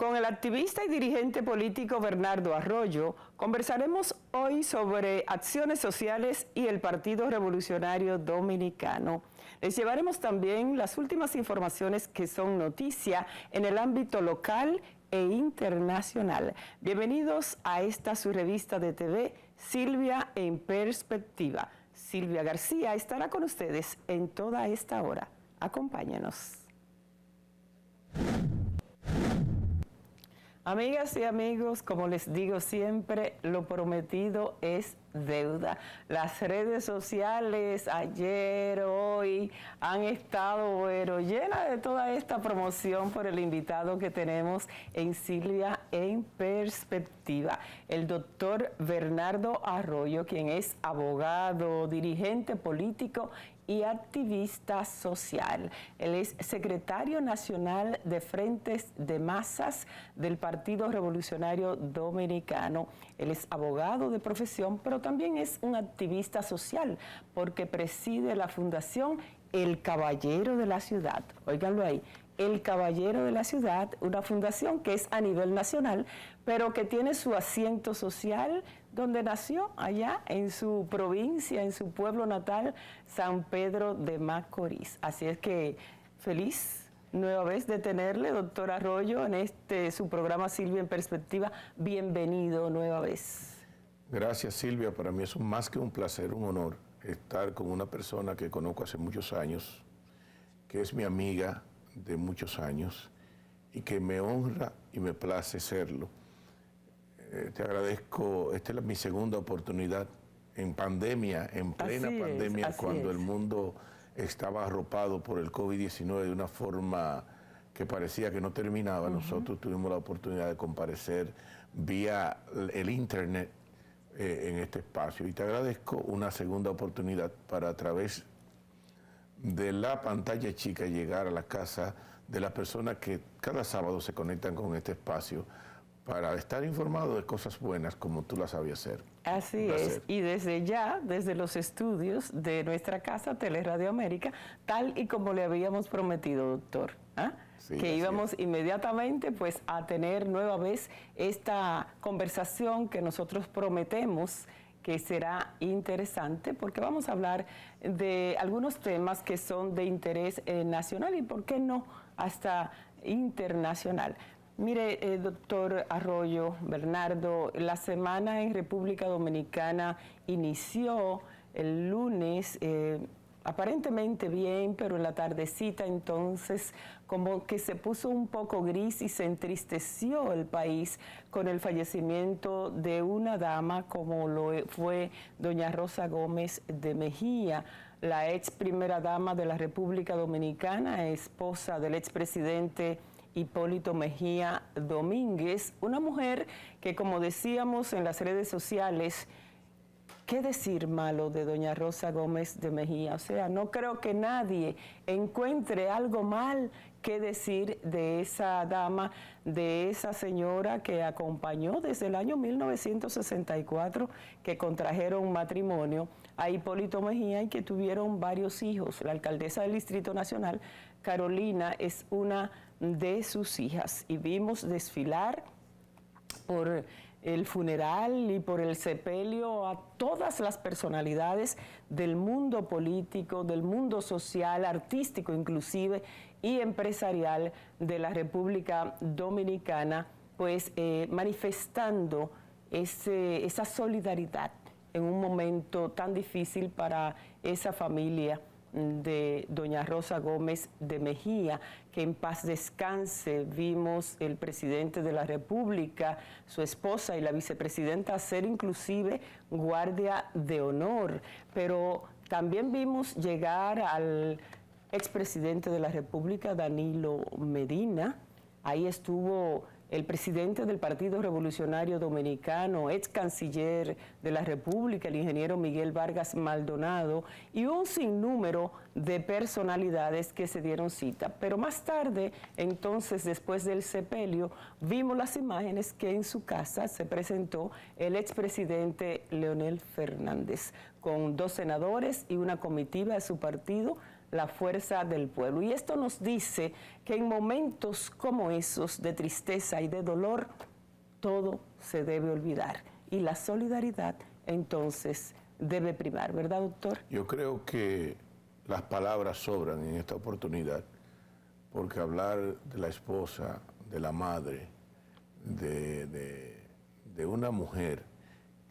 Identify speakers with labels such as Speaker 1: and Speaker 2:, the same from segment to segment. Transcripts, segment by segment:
Speaker 1: Con el activista y dirigente político Bernardo Arroyo conversaremos hoy sobre acciones sociales y el Partido Revolucionario Dominicano. Les llevaremos también las últimas informaciones que son noticia en el ámbito local e internacional. Bienvenidos a esta su revista de TV, Silvia en Perspectiva. Silvia García estará con ustedes en toda esta hora. Acompáñenos. Amigas y amigos, como les digo siempre, lo prometido es deuda. Las redes sociales ayer, hoy, han estado llenas de toda esta promoción por el invitado que tenemos en Silvia en Perspectiva, el doctor Bernardo Arroyo, quien es abogado, dirigente político y activista social. Él es secretario nacional de Frentes de Masas del Partido Revolucionario Dominicano. Él es abogado de profesión, pero también es un activista social porque preside la Fundación El Caballero de la Ciudad. Óiganlo ahí. El Caballero de la Ciudad, una fundación que es a nivel nacional, pero que tiene su asiento social donde nació, allá en su provincia, en su pueblo natal, San Pedro de Macorís. Así es que feliz nueva vez de tenerle, doctor Arroyo, en su programa Silvia en Perspectiva. Bienvenido nueva vez.
Speaker 2: Gracias, Silvia. Para mí es más que un placer, un honor estar con una persona que conozco hace muchos años, que es mi amiga de muchos años y que me honra y me place serlo. Te agradezco, esta es mi segunda oportunidad en pandemia, en plena pandemia, cuando el mundo estaba arropado por el COVID-19 de una forma que parecía que no terminaba. Nosotros tuvimos la oportunidad de comparecer vía el internet en este espacio y te agradezco una segunda oportunidad para a través de la pantalla chica llegar a la casa de las personas que cada sábado se conectan con este espacio para estar informados de cosas buenas como tú las sabías hacer.
Speaker 1: Así es, y desde ya, desde los estudios de nuestra casa Teleradio América, tal y como le habíamos prometido, doctor, sí, que íbamos inmediatamente pues a tener nueva vez esta conversación que nosotros prometemos que será interesante porque vamos a hablar de algunos temas que son de interés nacional y, ¿por qué no?, hasta internacional. Mire, doctor Arroyo, Bernardo, la semana en República Dominicana inició el lunes, aparentemente bien, pero en la tardecita entonces como que se puso un poco gris y se entristeció el país con el fallecimiento de una dama como lo fue doña Rosa Gómez de Mejía, la ex primera dama de la República Dominicana, esposa del expresidente Hipólito Mejía Domínguez, una mujer que, como decíamos en las redes sociales, ¿qué decir malo de doña Rosa Gómez de Mejía? O sea, no creo que nadie encuentre algo mal que decir de esa dama, de esa señora que acompañó desde el año 1964, que contrajeron matrimonio a Hipólito Mejía y que tuvieron varios hijos. La alcaldesa del Distrito Nacional, Carolina, es una de sus hijas y vimos desfilar por el funeral y por el sepelio a todas las personalidades del mundo político, del mundo social, artístico inclusive y empresarial de la República Dominicana, pues manifestando esa solidaridad en un momento tan difícil para esa familia de doña Rosa Gómez de Mejía, que en paz descanse. Vimos el presidente de la República, su esposa y la vicepresidenta ser inclusive guardia de honor, pero también vimos llegar al expresidente de la República, Danilo Medina. Ahí estuvo el presidente del Partido Revolucionario Dominicano, ex canciller de la República, el ingeniero Miguel Vargas Maldonado, y un sinnúmero de personalidades que se dieron cita. Pero más tarde, entonces, después del sepelio, vimos las imágenes que en su casa se presentó el expresidente Leonel Fernández, con 2 senadores y una comitiva de su partido, la fuerza del pueblo. Y esto nos dice que en momentos como esos de tristeza y de dolor, todo se debe olvidar. Y la solidaridad, entonces, debe primar, ¿verdad, doctor?
Speaker 2: Yo creo que las palabras sobran en esta oportunidad, porque hablar de la esposa, de la madre, de una mujer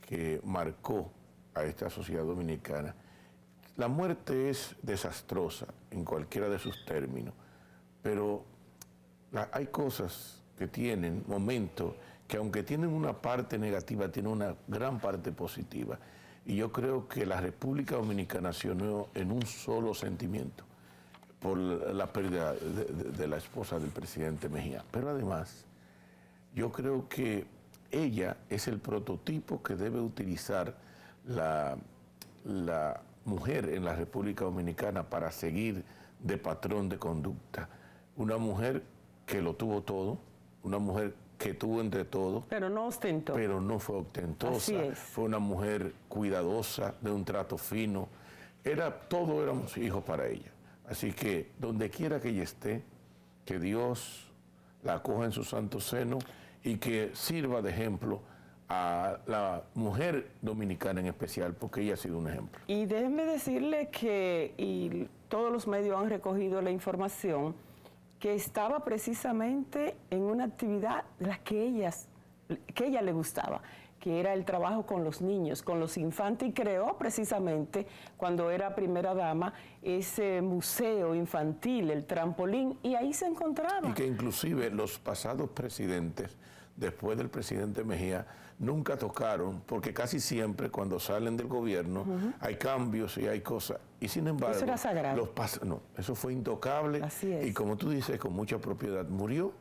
Speaker 2: que marcó a esta sociedad dominicana, la muerte es desastrosa en cualquiera de sus términos, pero hay cosas que tienen momentos que aunque tienen una parte negativa, tienen una gran parte positiva. Y yo creo que la República Dominicana se unió en un solo sentimiento por la pérdida de la esposa del presidente Mejía. Pero además, yo creo que ella es el prototipo que debe utilizar la mujer en la República Dominicana para seguir de patrón de conducta. Una mujer que lo tuvo todo, una mujer que tuvo entre todo.
Speaker 1: Pero no ostentó.
Speaker 2: Pero no fue ostentosa.
Speaker 1: Así es.
Speaker 2: Fue una mujer cuidadosa, de un trato fino. Todos éramos hijos para ella. Así que donde quiera que ella esté, que Dios la acoja en su santo seno y que sirva de ejemplo a la mujer dominicana en especial, porque ella ha sido un ejemplo.
Speaker 1: Y déjenme decirle que y todos los medios han recogido la información que estaba precisamente en una actividad de la que ella le gustaba, que era el trabajo con los niños, con los infantes, y creó precisamente, cuando era primera dama, ese museo infantil, el trampolín, y ahí se encontraba.
Speaker 2: Y que inclusive los pasados presidentes, después del presidente Mejía, nunca tocaron, porque casi siempre cuando salen del gobierno hay cambios y hay cosas. Y sin embargo,
Speaker 1: eso era sagrado.
Speaker 2: No, eso fue intocable.
Speaker 1: Así es.
Speaker 2: Y como tú dices, con mucha propiedad, murió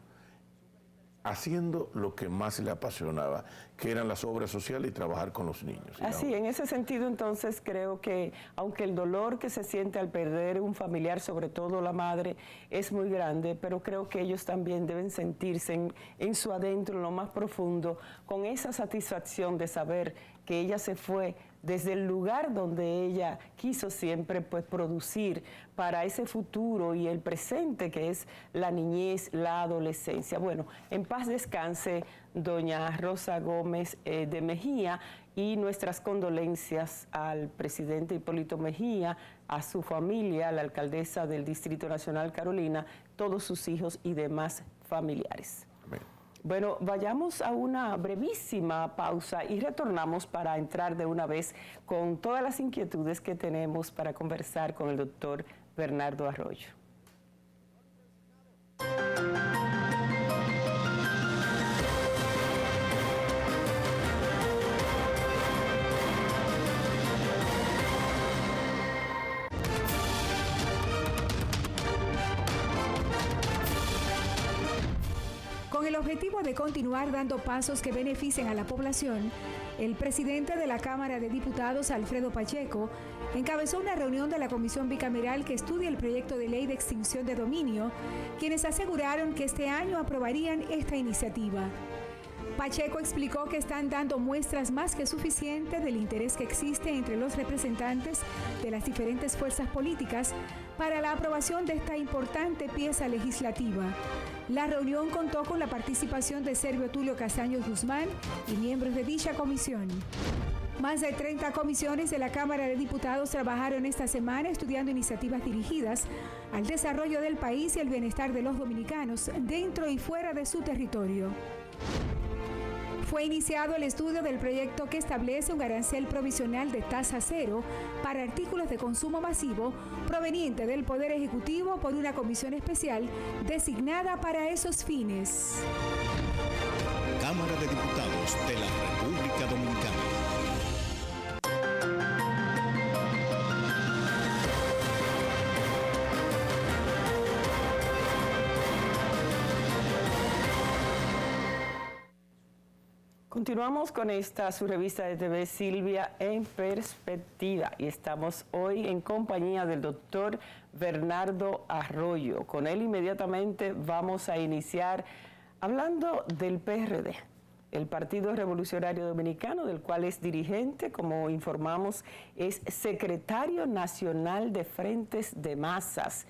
Speaker 2: haciendo lo que más le apasionaba, que eran las obras sociales y trabajar con los niños.
Speaker 1: Así, en ese sentido, entonces, creo que aunque el dolor que se siente al perder un familiar, sobre todo la madre, es muy grande, pero creo que ellos también deben sentirse en su adentro, en lo más profundo, con esa satisfacción de saber que ella se fue desde el lugar donde ella quiso siempre pues producir para ese futuro y el presente que es la niñez, la adolescencia. Bueno, en paz descanse doña Rosa Gómez de Mejía, y nuestras condolencias al presidente Hipólito Mejía, a su familia, a la alcaldesa del Distrito Nacional Carolina, todos sus hijos y demás familiares.
Speaker 2: Amén.
Speaker 1: Bueno, vayamos a una brevísima pausa y retornamos para entrar de una vez con todas las inquietudes que tenemos para conversar con el doctor Bernardo Arroyo.
Speaker 3: Con el objetivo de continuar dando pasos que beneficien a la población, el presidente de la Cámara de Diputados, Alfredo Pacheco, encabezó una reunión de la Comisión Bicameral que estudia el proyecto de ley de extinción de dominio, quienes aseguraron que este año aprobarían esta iniciativa. Pacheco explicó que están dando muestras más que suficientes del interés que existe entre los representantes de las diferentes fuerzas políticas para la aprobación de esta importante pieza legislativa. La reunión contó con la participación de Servio Tulio Castaños Guzmán y miembros de dicha comisión. Más de 30 comisiones de la Cámara de Diputados trabajaron esta semana estudiando iniciativas dirigidas al desarrollo del país y el bienestar de los dominicanos dentro y fuera de su territorio. Fue iniciado el estudio del proyecto que establece un arancel provisional de tasa cero para artículos de consumo masivo proveniente del Poder Ejecutivo por una comisión especial designada para esos fines.
Speaker 4: Cámara de Diputados de la República Dominicana.
Speaker 1: Continuamos con esta su revista de TV Silvia en Perspectiva y estamos hoy en compañía del doctor Bernardo Arroyo. Con él inmediatamente vamos a iniciar hablando del PRD. el Partido Revolucionario Dominicano, del cual es dirigente, como informamos, es secretario nacional de Frentes de Masas.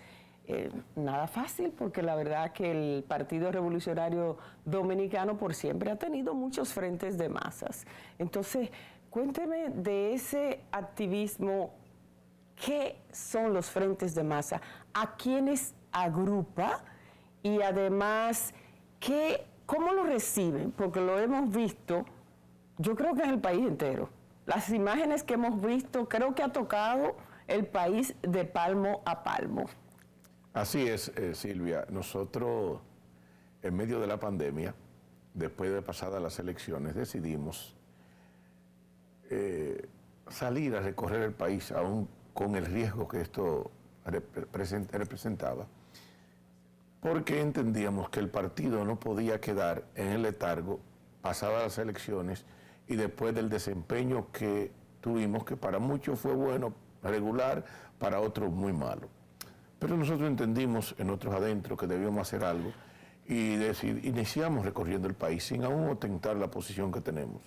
Speaker 1: Nada fácil, porque la verdad que el Partido Revolucionario Dominicano por siempre ha tenido muchos frentes de masas. Entonces, cuénteme de ese activismo. ¿Qué son los frentes de masa? ¿A quiénes agrupa? Y además, ¿cómo lo reciben? Porque lo hemos visto, yo creo que en el país entero. Las imágenes que hemos visto, creo que ha tocado el país de palmo a palmo.
Speaker 2: Así es, Silvia. Nosotros, en medio de la pandemia, después de pasadas las elecciones, decidimos salir a recorrer el país, aún con el riesgo que esto representaba, porque entendíamos que el partido no podía quedar en el letargo pasadas las elecciones y después del desempeño que tuvimos, que para muchos fue bueno, regular, para otros muy malo. Pero nosotros entendimos en nosotros adentro que debíamos hacer algo y iniciamos recorriendo el país sin aún ostentar la posición que tenemos.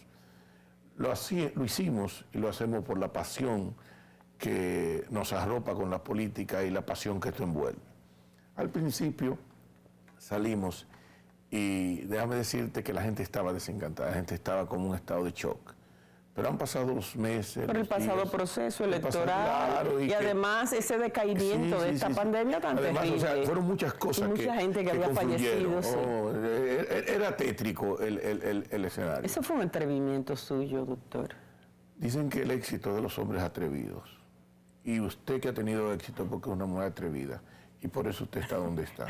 Speaker 2: Lo hicimos y lo hacemos por la pasión que nos arropa con la política y la pasión que esto envuelve. Al principio salimos y déjame decirte que la gente estaba desencantada, la gente estaba como en un estado de shock. Pero han pasado los meses.
Speaker 1: Por el pasado proceso electoral, claro, y además ese decaimiento de esta pandemia tan
Speaker 2: además,
Speaker 1: terrible.
Speaker 2: O sea, fueron muchas cosas.
Speaker 1: Y mucha gente que había fallecido.
Speaker 2: Era tétrico el escenario.
Speaker 1: Eso fue un atrevimiento suyo, doctor.
Speaker 2: Dicen que el éxito de los hombres atrevidos. Y usted que ha tenido éxito porque es una mujer atrevida. Y por eso usted está donde está.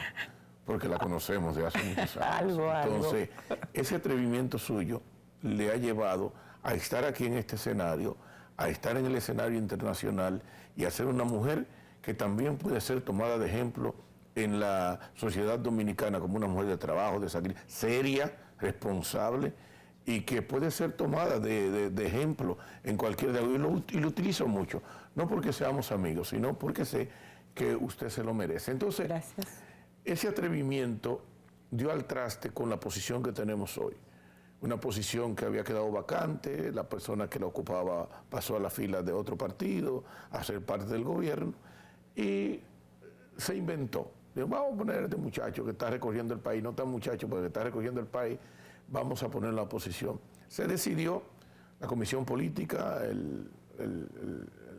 Speaker 2: Porque la conocemos de hace muchos años. Entonces, ese atrevimiento suyo le ha llevado a estar aquí en este escenario, a estar en el escenario internacional y a ser una mujer que también puede ser tomada de ejemplo en la sociedad dominicana como una mujer de trabajo, de sacrificio, seria, responsable y que puede ser tomada de ejemplo en cualquier día. Y lo utilizo mucho, no porque seamos amigos, sino porque sé que usted se lo merece. Entonces,
Speaker 1: gracias.
Speaker 2: Ese atrevimiento dio al traste con la posición que tenemos hoy. Una posición que había quedado vacante, la persona que la ocupaba pasó a la fila de otro partido, a ser parte del gobierno, y se inventó. Digo, vamos a poner a este muchacho que está recorriendo el país, no tan muchacho, porque está recorriendo el país, vamos a poner la oposición. Se decidió, la comisión política, el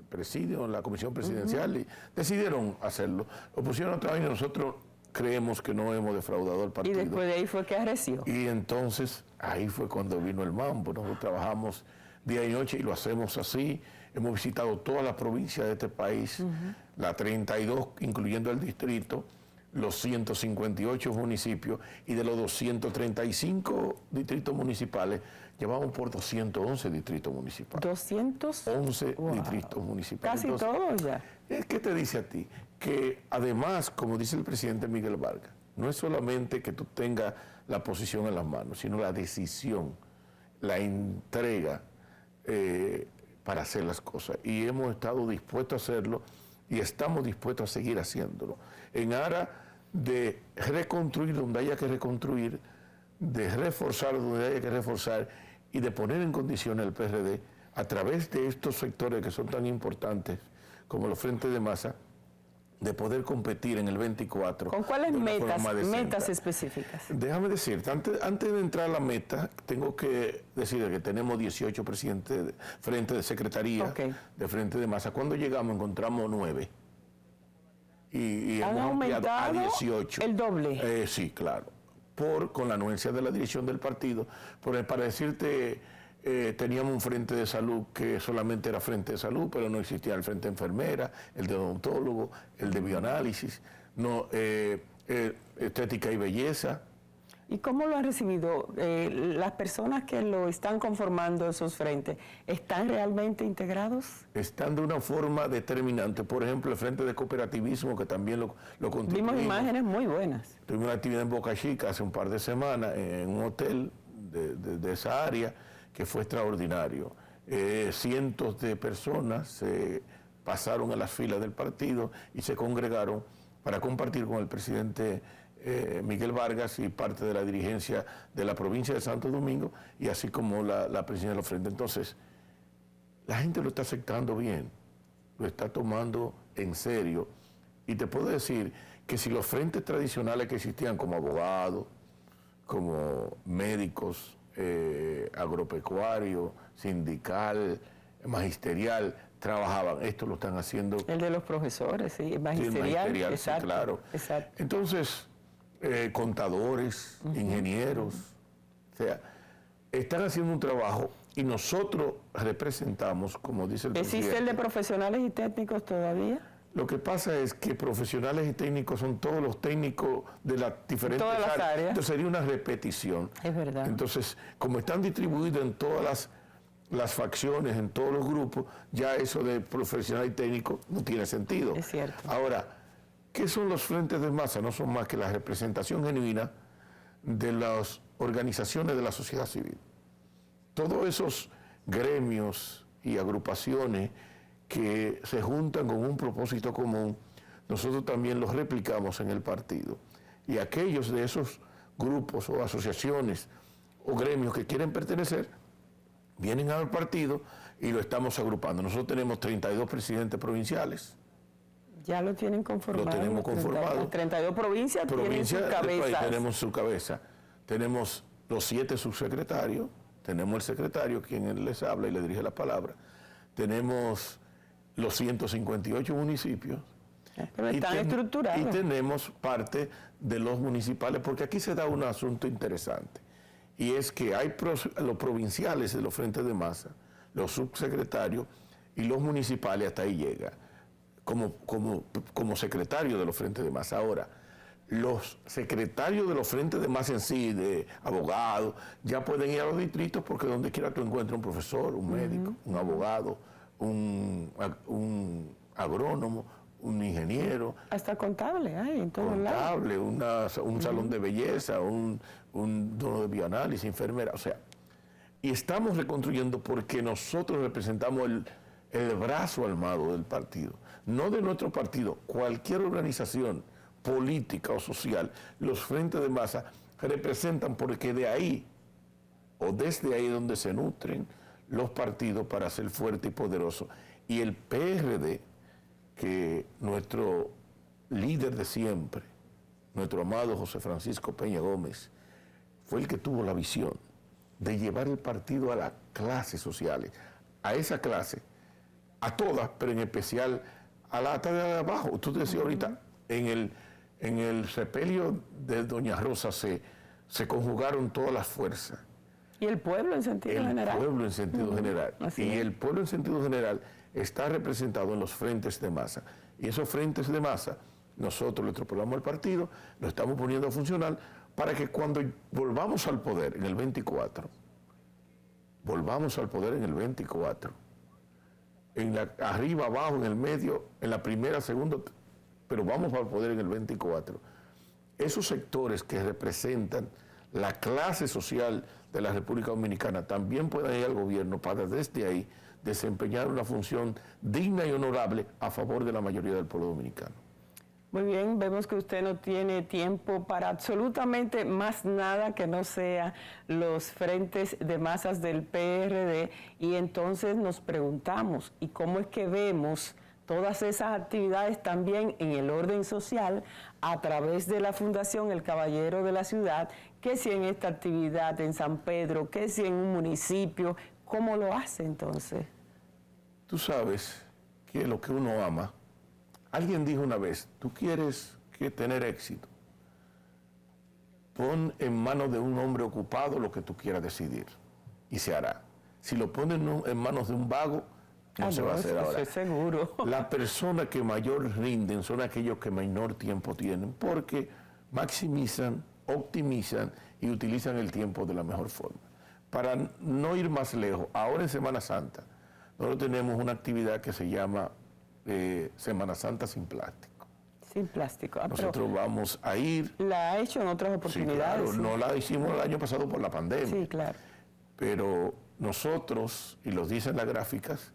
Speaker 2: presidio, la comisión presidencial, y decidieron hacerlo. Lo pusieron otra vez y nosotros creemos que no hemos defraudado al partido.
Speaker 1: Y después de ahí fue que arreció.
Speaker 2: Y entonces, ahí fue cuando vino el mambo. Nosotros trabajamos día y noche y lo hacemos así. Hemos visitado todas las provincias de este país, la 32, incluyendo el distrito, los 158 municipios, y de los 235 distritos municipales, llevamos por 211 distritos municipales.
Speaker 1: 211
Speaker 2: distritos municipales.
Speaker 1: Casi todos ya.
Speaker 2: ¿Qué te dice a ti? Que además, como dice el presidente Miguel Vargas, no es solamente que tú tengas la posición en las manos, sino la decisión, la entrega para hacer las cosas. Y hemos estado dispuestos a hacerlo y estamos dispuestos a seguir haciéndolo. En aras de reconstruir donde haya que reconstruir, de reforzar donde haya que reforzar y de poner en condiciones al PRD, a través de estos sectores que son tan importantes como los frentes de masa, de poder competir en el 24.
Speaker 1: ¿Con cuáles metas específicas?
Speaker 2: Déjame decirte, antes de entrar a la meta, tengo que decir que tenemos 18 presidentes de frente de secretaría, de frente de masa. Cuando llegamos encontramos 9. Y
Speaker 1: ¿Han
Speaker 2: hemos ampliado a
Speaker 1: aumentado
Speaker 2: 18.
Speaker 1: el doble?
Speaker 2: Sí, claro. Con la anuencia de la dirección del partido. Para decirte, teníamos un frente de salud que solamente era frente de salud, pero no existía el frente de enfermera, el de odontólogo, el de bioanálisis, estética y belleza.
Speaker 1: ¿Y cómo lo han recibido? ¿Las personas que lo están conformando esos frentes, están realmente integrados?
Speaker 2: Están de una forma determinante. Por ejemplo, el Frente de Cooperativismo, que también lo constituimos.
Speaker 1: Vimos imágenes muy buenas.
Speaker 2: Tuvimos una actividad en Boca Chica hace un par de semanas, en un hotel de esa área, que fue extraordinario. Cientos de personas se pasaron a las filas del partido y se congregaron para compartir con el presidente Miguel Vargas y parte de la dirigencia de la provincia de Santo Domingo, y así como la presidencia de los frentes. Entonces, la gente lo está aceptando bien, lo está tomando en serio, y te puedo decir que si los frentes tradicionales que existían como abogados, como médicos, agropecuario, sindical, magisterial, trabajaban, esto lo están haciendo.
Speaker 1: El de los profesores, sí, magisterial, exacto,
Speaker 2: sí, claro.
Speaker 1: Exacto.
Speaker 2: Entonces, contadores, ingenieros, o sea, están haciendo un trabajo y nosotros representamos, como dice el presidente.
Speaker 1: ¿Existe el de profesionales y técnicos todavía?
Speaker 2: Lo que pasa es que profesionales y técnicos son todos los técnicos de las diferentes áreas. Entonces sería una repetición.
Speaker 1: Es verdad.
Speaker 2: Entonces, como están distribuidos en todas las facciones, en todos los grupos, ya eso de profesional y técnico no tiene sentido.
Speaker 1: Es cierto.
Speaker 2: Ahora, ¿qué son los frentes de masa? No son más que la representación genuina de las organizaciones de la sociedad civil. Todos esos gremios y agrupaciones que se juntan con un propósito común, nosotros también los replicamos en el partido. Y aquellos de esos grupos o asociaciones o gremios que quieren pertenecer, vienen al partido y lo estamos agrupando. Nosotros tenemos 32 presidentes provinciales.
Speaker 1: Ya lo tienen conformado.
Speaker 2: Lo tenemos conformado.
Speaker 1: 32 provincias tienen su cabeza.
Speaker 2: Tenemos su cabeza. Tenemos los 7 subsecretarios, tenemos el secretario, quien les habla y le dirige la palabra. Tenemos los 158 municipios.
Speaker 1: Pero están estructurados.
Speaker 2: Y tenemos parte de los municipales, porque aquí se da un asunto interesante. Y es que hay los provinciales de los frentes de masa, los subsecretarios y los municipales, hasta ahí llega, como secretario de los frentes de masa. Ahora, los secretarios de los frentes de masa en sí, de abogados, ya pueden ir a los distritos, porque donde quiera tú encuentras un profesor, un médico, un abogado, un agrónomo, un ingeniero.
Speaker 1: Hasta contable hay en todos lados.
Speaker 2: Contable, un salón de belleza, un dono de bioanálisis, enfermera, o sea. Y estamos reconstruyendo porque nosotros representamos el brazo armado del partido. No de nuestro partido, cualquier organización política o social, los frentes de masa representan, porque de ahí, o desde ahí donde se nutren los partidos para ser fuerte y poderoso. Y el PRD, que nuestro líder de siempre, nuestro amado José Francisco Peña Gómez, fue el que tuvo la visión de llevar el partido a las clases sociales, a esa clase, a todas, pero en especial a la de abajo. Tú decías ahorita, en el sepelio de Doña Rosa se conjugaron todas las fuerzas.
Speaker 1: Y el pueblo en sentido general.
Speaker 2: El pueblo en sentido general.
Speaker 1: Así
Speaker 2: y
Speaker 1: es.
Speaker 2: el pueblo en sentido general está representado en los frentes de masa. Y esos frentes de masa, nosotros, nuestro programa del partido, lo estamos poniendo a funcionar para que cuando volvamos al poder en el 24, arriba, abajo, en el medio, en la primera, segunda, pero vamos al poder en el 24. Esos sectores que representan la clase social de la República Dominicana también puedan ir al gobierno para desde ahí desempeñar una función digna y honorable a favor de la mayoría del pueblo dominicano.
Speaker 1: Muy bien, vemos que usted no tiene tiempo para absolutamente más nada que no sea los frentes de masas del PRD, y entonces nos preguntamos, ¿y cómo es que vemos todas esas actividades también en el orden social a través de la Fundación El Caballero de la Ciudad? Que si en esta actividad en San Pedro, que si en un municipio, ¿cómo lo hace entonces?
Speaker 2: Tú sabes que lo que uno ama, alguien dijo una vez, tú quieres tener éxito, pon en manos de un hombre ocupado lo que tú quieras decidir y se hará. Si lo pones en manos de un vago, no se va a hacer ahora.
Speaker 1: Eso es seguro.
Speaker 2: Las personas que mayor rinden son aquellos que menor tiempo tienen, porque maximizan, optimizan y utilizan el tiempo de la mejor forma. Para no ir más lejos, ahora en Semana Santa, nosotros tenemos una actividad que se llama Semana Santa sin plástico.
Speaker 1: Sin plástico.
Speaker 2: Nosotros vamos a ir.
Speaker 1: ¿La ha hecho en otras oportunidades?
Speaker 2: Sí, claro, no la hicimos el año pasado por la pandemia.
Speaker 1: Sí, claro.
Speaker 2: Pero nosotros, y lo dicen las gráficas,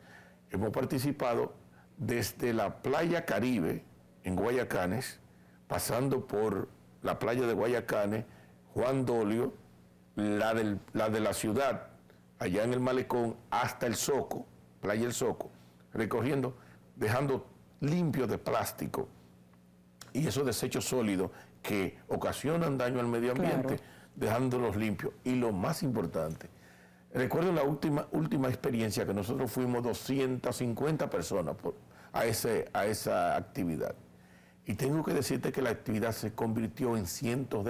Speaker 2: hemos participado desde la playa Caribe, en Guayacanes, pasando por la playa de Guayacane, Juan Dolio, la de la ciudad, allá en el Malecón, hasta el Soco, Playa El Soco, recogiendo, dejando limpios de plástico y esos desechos sólidos que ocasionan daño al medio ambiente, claro, dejándolos limpios. Y lo más importante, recuerdo la última experiencia que nosotros fuimos 250 personas a esa actividad. Y tengo que decirte que la actividad se convirtió en cientos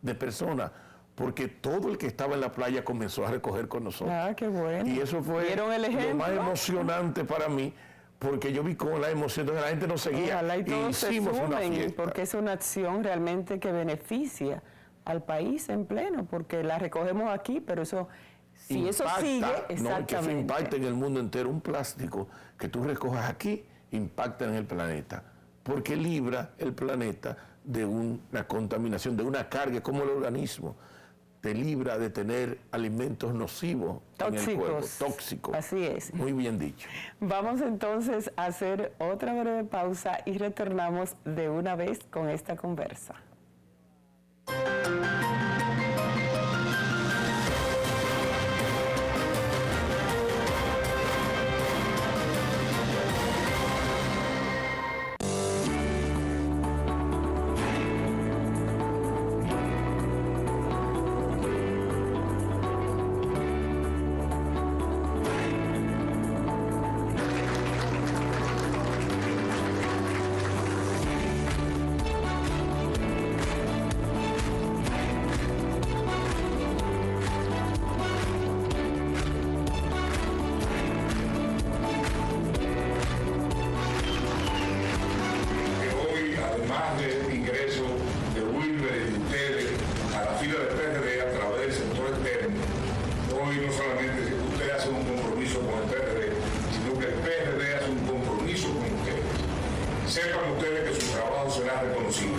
Speaker 2: de personas, porque todo el que estaba en la playa comenzó a recoger con nosotros.
Speaker 1: Ah, qué bueno.
Speaker 2: Y eso fue lo más emocionante para mí, porque yo vi con la emoción de que la gente nos seguía.
Speaker 1: Ojalá y todos
Speaker 2: hicimos
Speaker 1: se sumen,
Speaker 2: una fiesta.
Speaker 1: porque es una acción realmente que beneficia al país en pleno, porque la recogemos aquí, pero eso, si impacta, eso sigue, exactamente.
Speaker 2: No, que eso impacta en el mundo entero. Un plástico que tú recojas aquí impacta en el planeta, porque libra el planeta de una contaminación, de una carga, como el organismo te libra de tener alimentos nocivos en el cuerpo, tóxicos.
Speaker 1: Así es.
Speaker 2: Muy bien dicho.
Speaker 1: Vamos entonces a hacer otra breve pausa y retornamos de una vez con esta conversa.
Speaker 5: Sepan ustedes que su trabajo será reconocido.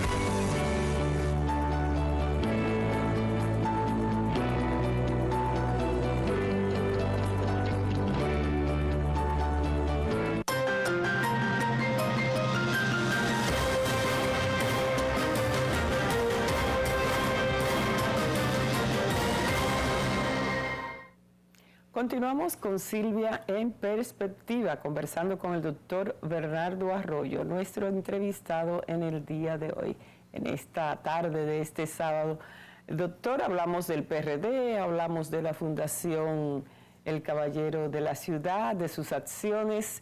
Speaker 1: Continuamos con Silvia en Perspectiva, conversando con el doctor Bernardo Arroyo, nuestro entrevistado en el día de hoy, en esta tarde de este sábado. Doctor, hablamos del PRD, hablamos de la Fundación El Caballero de la Ciudad, de sus acciones,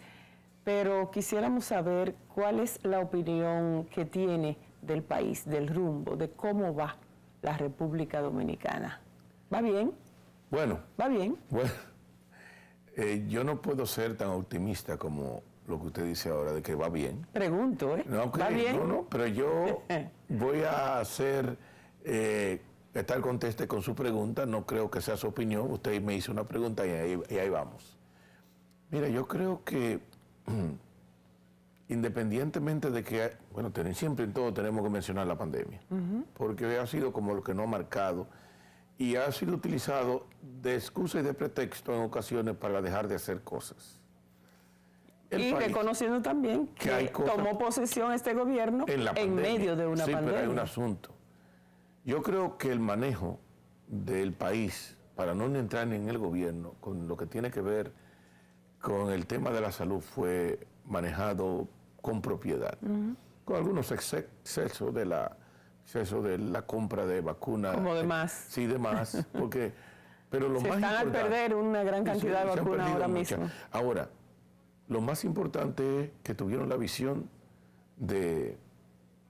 Speaker 1: pero quisiéramos saber cuál es la opinión que tiene del país, del rumbo, de cómo va la República Dominicana. ¿Va bien?
Speaker 2: Bueno.
Speaker 1: ¿Va bien?
Speaker 2: Bueno, yo no puedo ser tan optimista como lo que usted dice ahora, de que va bien.
Speaker 1: Pregunto, ¿eh?
Speaker 2: No,
Speaker 1: ¿Va bien?
Speaker 2: No, pero yo voy a estar conteste con su pregunta, no creo que sea su opinión. Usted me hizo una pregunta y ahí vamos. Mira, yo creo que independientemente de que, bueno, siempre en todo tenemos que mencionar la pandemia, porque ha sido como lo que nos ha marcado y ha sido utilizado de excusa y de pretexto en ocasiones para dejar de hacer cosas.
Speaker 1: Y reconociendo también que tomó posesión este gobierno en medio de una pandemia. Sí,
Speaker 2: pero hay un asunto. Yo creo que el manejo del país, para no entrar en el gobierno, con lo que tiene que ver con el tema de la salud, fue manejado con propiedad, con algunos excesos de la compra de vacunas.
Speaker 1: Como de más.
Speaker 2: Sí, de más, porque, pero lo más importante...
Speaker 1: Se están al perder una gran cantidad de vacunas ahora mismo.
Speaker 2: Ahora, lo más importante es que tuvieron la visión de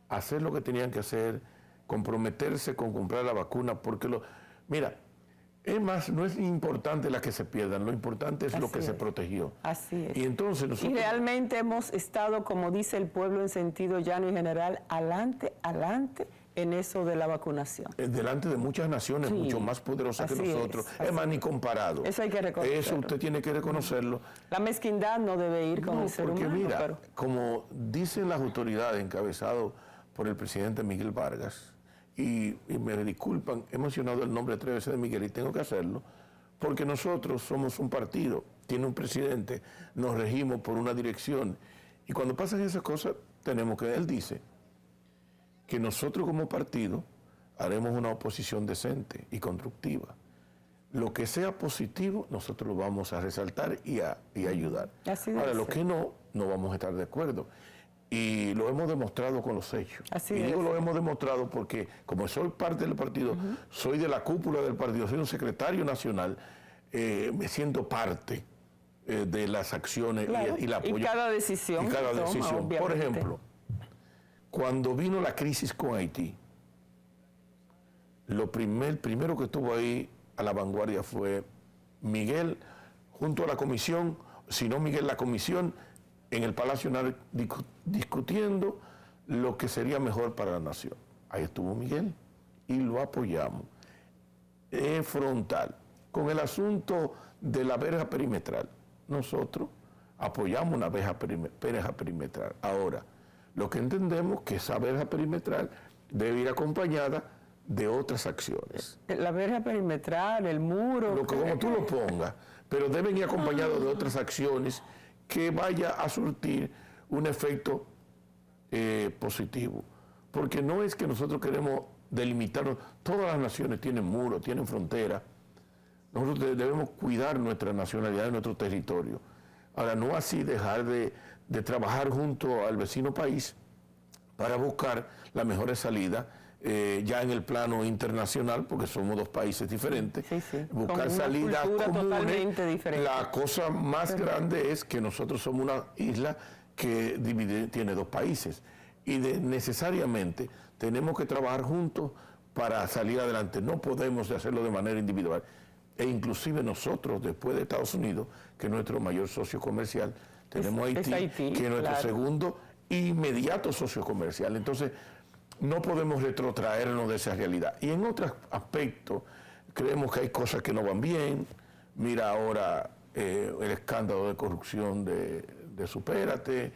Speaker 2: hacer lo que tenían que hacer, comprometerse con comprar la vacuna, porque mira, es más, no es importante las que se pierdan, lo importante es lo que se protegió.
Speaker 1: Así es.
Speaker 2: Y entonces nosotros...
Speaker 1: Y realmente hemos estado, como dice el pueblo en sentido llano y general, adelante en eso de la vacunación.
Speaker 2: Delante de muchas naciones mucho más poderosas que nosotros. Es más, ni comparado.
Speaker 1: Eso hay que reconocerlo.
Speaker 2: Eso usted tiene que reconocerlo.
Speaker 1: La mezquindad no debe ir con el ser humano.
Speaker 2: Mira, como dicen las autoridades encabezadas por el presidente Miguel Vargas, y me disculpan, he mencionado el nombre 3 veces de Miguel y tengo que hacerlo, porque nosotros somos un partido, tiene un presidente, nos regimos por una dirección, y cuando pasan esas cosas, él dice que nosotros como partido haremos una oposición decente y constructiva. Lo que sea positivo, nosotros lo vamos a resaltar y ayudar. Ahora, lo que no vamos a estar de acuerdo. Y lo hemos demostrado con los hechos. Lo hemos demostrado porque, como soy parte del partido, soy de la cúpula del partido, soy un secretario nacional, me siento parte de las acciones y el apoyo.
Speaker 1: Y cada decisión.
Speaker 2: Por ejemplo, cuando vino la crisis con Haití, el primero que estuvo ahí a la vanguardia fue Miguel, junto a la comisión, si no Miguel, la comisión, en el Palacio Nacional discutiendo lo que sería mejor para la nación. Ahí estuvo Miguel y lo apoyamos. Frontal. Con el asunto de la verja perimetral, nosotros apoyamos una verja perimetral. Ahora, lo que entendemos que esa verja perimetral debe ir acompañada de otras acciones.
Speaker 1: La verja perimetral, el muro.
Speaker 2: Como tú lo pongas, pero deben ir acompañados de otras acciones que vaya a surtir un efecto positivo. Porque no es que nosotros queremos delimitarnos, todas las naciones tienen muros, tienen fronteras. Nosotros debemos cuidar nuestra nacionalidad y nuestro territorio. Ahora, no así dejar de trabajar junto al vecino país para buscar las mejores salidas, ya en el plano internacional, porque somos dos países diferentes, buscar salidas comunes. La cosa más grande es que nosotros somos una isla que tiene dos países y necesariamente tenemos que trabajar juntos para salir adelante. No podemos hacerlo de manera individual. E inclusive nosotros, después de Estados Unidos, que es nuestro mayor socio comercial, tenemos Haití, que es nuestro segundo inmediato socio comercial. Entonces, no podemos retrotraernos de esa realidad. Y en otros aspectos, creemos que hay cosas que no van bien. Mira ahora el escándalo de corrupción de Supérate.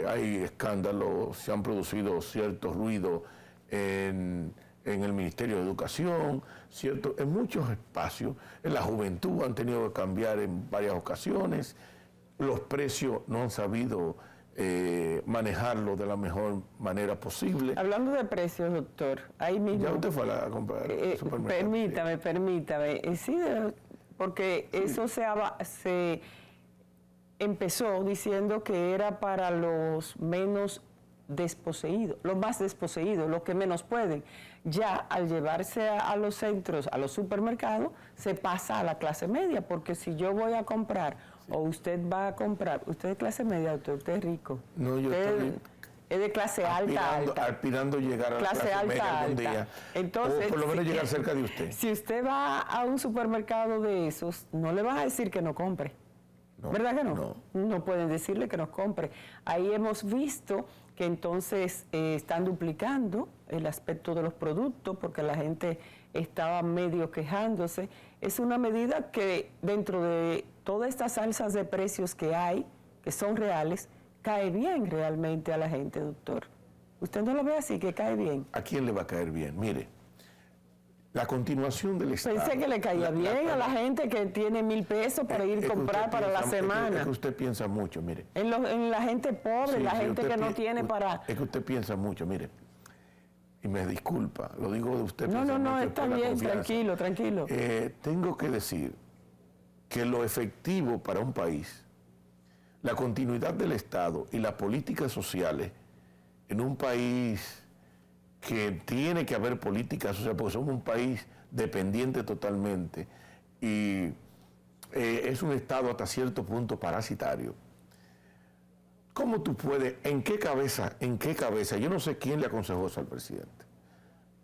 Speaker 2: Hay escándalos, se han producido ciertos ruidos en el Ministerio de Educación, en muchos espacios. En la juventud han tenido que cambiar en varias ocasiones. Los precios no han sabido manejarlo de la mejor manera posible.
Speaker 1: Hablando de precios, doctor, ahí mismo...
Speaker 2: Ya usted fue a comprar supermercado.
Speaker 1: Permítame. Sí, porque eso se empezó diciendo que era para los menos desposeídos, los más desposeídos, los que menos pueden. Ya al llevarse a los centros, a los supermercados, se pasa a la clase media, porque si yo voy a comprar o usted va a comprar, usted es clase media, usted es rico.
Speaker 2: No, yo
Speaker 1: estoy es de clase alta.
Speaker 2: Aspirando a llegar a la clase media algún día. Entonces, o por lo menos llegar cerca de usted.
Speaker 1: Si usted va a un supermercado de esos, no le van a decir que no compre. No, ¿verdad que no? No pueden decirle que nos compre. Ahí hemos visto que entonces están duplicando el aspecto de los productos porque la gente estaba medio quejándose. Es una medida que dentro de todas estas alzas de precios que hay, que son reales, cae bien realmente a la gente, doctor. ¿Usted no lo ve así, que cae bien?
Speaker 2: ¿A quién le va a caer bien? Mire, la continuación del Estado...
Speaker 1: Pensé que le caía bien a la gente que tiene 1,000 pesos para ir a comprar para la semana.
Speaker 2: Es que usted piensa mucho, mire.
Speaker 1: En la gente pobre, la gente que no tiene para...
Speaker 2: Es que usted piensa mucho, mire. Y me disculpa, lo digo de usted.
Speaker 1: No, está bien, tranquilo.
Speaker 2: Tengo que decir que lo efectivo para un país, la continuidad del Estado y las políticas sociales en un país que tiene que haber políticas sociales, porque somos un país dependiente totalmente y es un Estado hasta cierto punto parasitario. ¿Cómo tú puedes, en qué cabeza? Yo no sé quién le aconsejó eso al presidente,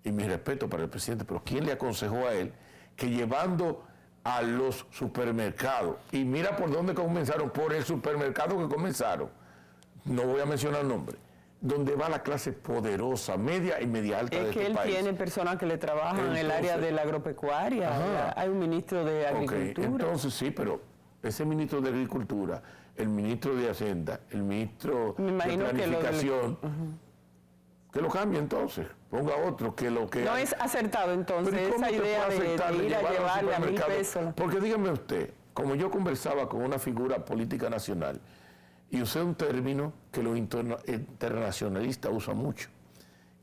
Speaker 2: y mi respeto para el presidente, pero quién le aconsejó a él que llevando a los supermercados, y mira por dónde comenzaron, por el supermercado que comenzaron, no voy a mencionar nombre, donde va la clase poderosa, media y media alta de este país. Es que él tiene
Speaker 1: personas que le trabajan en el área de la agropecuaria, hay un ministro de Agricultura.
Speaker 2: Entonces sí, pero ese ministro de Agricultura, el ministro de Hacienda, el ministro de Planificación, que lo cambie entonces, ponga otro que lo que...
Speaker 1: No es acertado entonces esa idea de ir a llevarle a 1,000 pesos.
Speaker 2: Porque dígame usted, como yo conversaba con una figura política nacional, y usé un término que los internacionalistas usan mucho,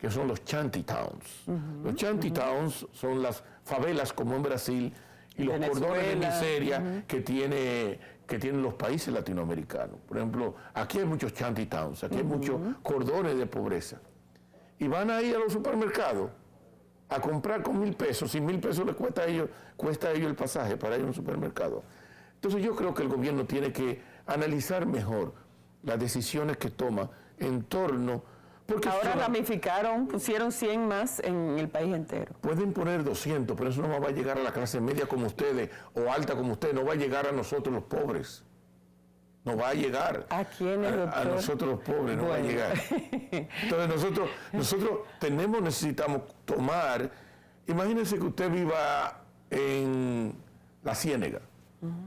Speaker 2: que son los shanty towns. Los shanty towns son las favelas como en Brasil y los cordones de miseria que tienen los países latinoamericanos. Por ejemplo, aquí hay muchos shanty towns, aquí hay muchos cordones de pobreza. Y van a ir a los supermercados a comprar con 1,000 pesos. Si 1,000 pesos les cuesta a ellos el pasaje para ir a un supermercado. Entonces yo creo que el gobierno tiene que analizar mejor las decisiones que toma en torno... Porque
Speaker 1: ahora ramificaron, pusieron 100 más en el país entero.
Speaker 2: Pueden poner 200, pero eso no va a llegar a la clase media como ustedes o alta como ustedes, no va a llegar a nosotros los pobres. No va a llegar.
Speaker 1: ¿A quiénes, doctor?
Speaker 2: A nosotros los pobres no va a llegar. Entonces nosotros necesitamos tomar, imagínense que usted viva en La Ciénega.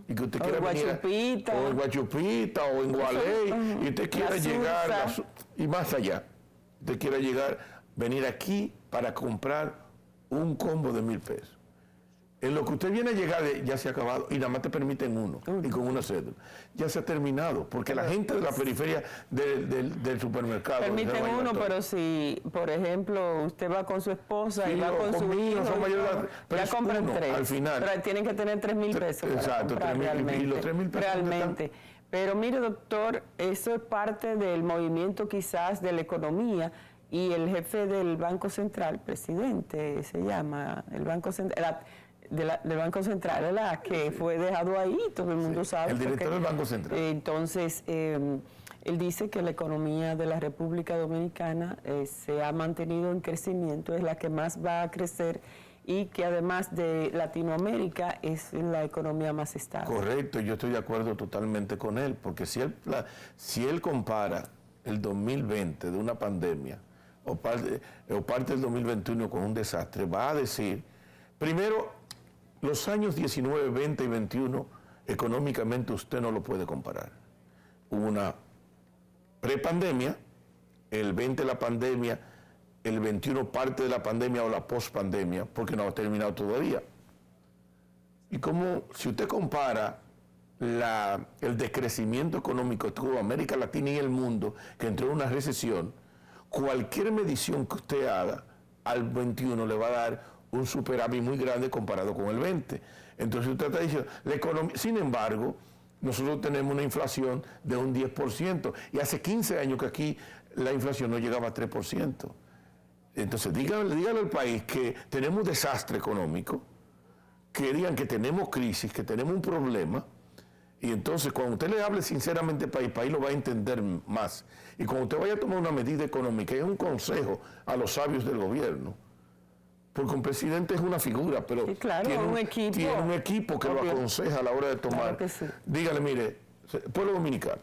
Speaker 2: Y que usted quiera venir o en Guachupita o en Gualey y usted quiera llegar y más allá, usted quiera venir aquí para comprar un combo de 1,000 pesos. En lo que usted viene a llegar ya se ha acabado y nada más te permiten uno y con una cédula. Ya se ha terminado porque la gente de la periferia del supermercado...
Speaker 1: Permiten uno, pero si, por ejemplo, usted va con su esposa y va con su hijo, ya compran 3.
Speaker 2: Al final.
Speaker 1: Pero tienen que tener 3,000 pesos.
Speaker 2: Exacto, 3,000 y los 3,000 pesos.
Speaker 1: Realmente. Pero mire, doctor, eso es parte del movimiento quizás de la economía y el jefe del Banco Central, presidente, se llama, el Banco Central... del Banco Central, ¿verdad? Que fue dejado ahí, todo el mundo sabe.
Speaker 2: El director del Banco Central.
Speaker 1: Entonces, él dice que la economía de la República Dominicana se ha mantenido en crecimiento, es la que más va a crecer y que además de Latinoamérica es la economía más estable.
Speaker 2: Correcto, yo estoy de acuerdo totalmente con él, porque si él compara el 2020 de una pandemia o parte del 2021 con un desastre, va a decir, primero, los años 19, 20 y 21, económicamente usted no lo puede comparar. Hubo una prepandemia, el 20 la pandemia, el 21 parte de la pandemia o la pospandemia, porque no ha terminado todavía. Y como si usted compara el decrecimiento económico de toda América Latina y el mundo, que entró en una recesión, cualquier medición que usted haga al 21 le va a dar un superávit muy grande comparado con el 20. Entonces usted está diciendo, la economía, sin embargo, nosotros tenemos una inflación de un 10%, y hace 15 años que aquí la inflación no llegaba a 3%. Entonces dígale al país que tenemos desastre económico, que digan que tenemos crisis, que tenemos un problema, y entonces cuando usted le hable sinceramente al país, el país lo va a entender más. Y cuando usted vaya a tomar una medida económica, es un consejo a los sabios del gobierno, porque un presidente es una figura, pero
Speaker 1: sí, claro,
Speaker 2: tiene un equipo que lo aconseja a la hora de tomar.
Speaker 1: Claro sí.
Speaker 2: Dígale, mire, pueblo dominicano,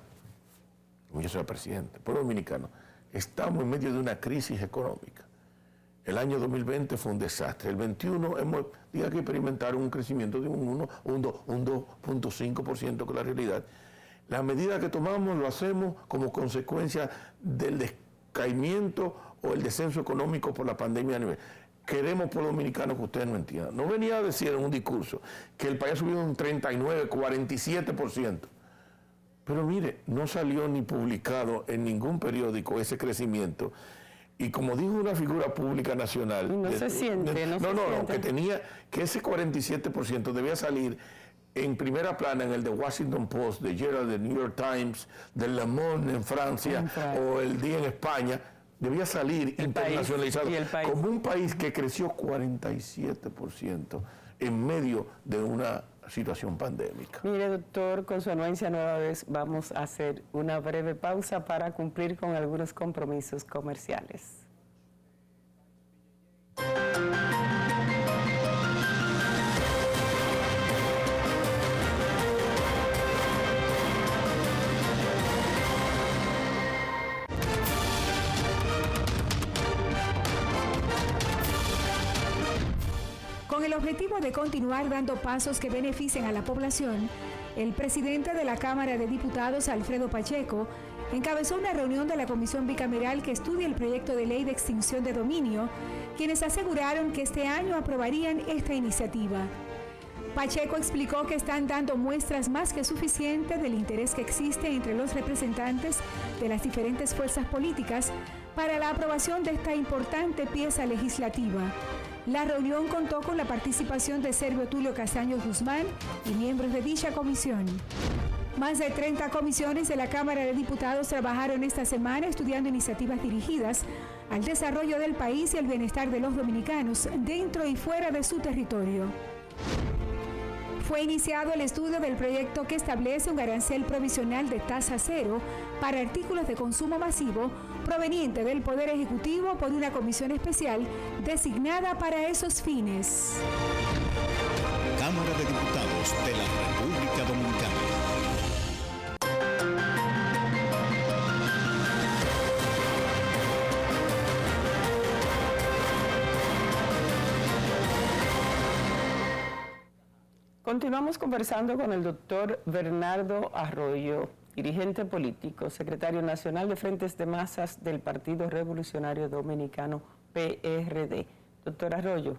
Speaker 2: yo soy el presidente, pueblo dominicano, estamos en medio de una crisis económica. El año 2020 fue un desastre. El 21 hemos que experimentar un crecimiento de un 2.5%, que es la realidad. La medida que tomamos lo hacemos como consecuencia del decaimiento o el descenso económico por la pandemia a nivel. Queremos por los dominicanos que ustedes no entiendan. No venía a decir en un discurso que el país ha subido un 39, 47%. Pero mire, no salió ni publicado en ningún periódico ese crecimiento. Y como dijo una figura pública nacional...
Speaker 1: No se siente.
Speaker 2: Que ese 47% debía salir en primera plana en el The Washington Post, de Gerald, de New York Times, de Le Monde en Francia, o El Día en España. Debía salir internacionalizado como un país que creció 47% en medio de una situación pandémica.
Speaker 1: Mire, doctor, con su anuencia nueva vez vamos a hacer una breve pausa para cumplir con algunos compromisos comerciales.
Speaker 3: Con el objetivo de continuar dando pasos que beneficien a la población, el presidente de la Cámara de Diputados, Alfredo Pacheco, encabezó una reunión de la Comisión Bicameral que estudia el proyecto de ley de extinción de dominio, quienes aseguraron que este año aprobarían esta iniciativa. Pacheco explicó que están dando muestras más que suficientes del interés que existe entre los representantes de las diferentes fuerzas políticas para la aprobación de esta importante pieza legislativa. La reunión contó con la participación de Servio Tulio Castaños Guzmán y miembros de dicha comisión. Más de 30 comisiones de la Cámara de Diputados trabajaron esta semana estudiando iniciativas dirigidas al desarrollo del país y al bienestar de los dominicanos dentro y fuera de su territorio. Fue iniciado el estudio del proyecto que establece un arancel provisional de tasa cero para artículos de consumo masivo proveniente del Poder Ejecutivo por una comisión especial designada para esos fines.
Speaker 4: Cámara de Diputados de la República Dominicana.
Speaker 1: Continuamos conversando con el doctor Bernardo Arroyo, dirigente político, secretario nacional de Frentes de Masas del Partido Revolucionario Dominicano, PRD. Doctor Arroyo,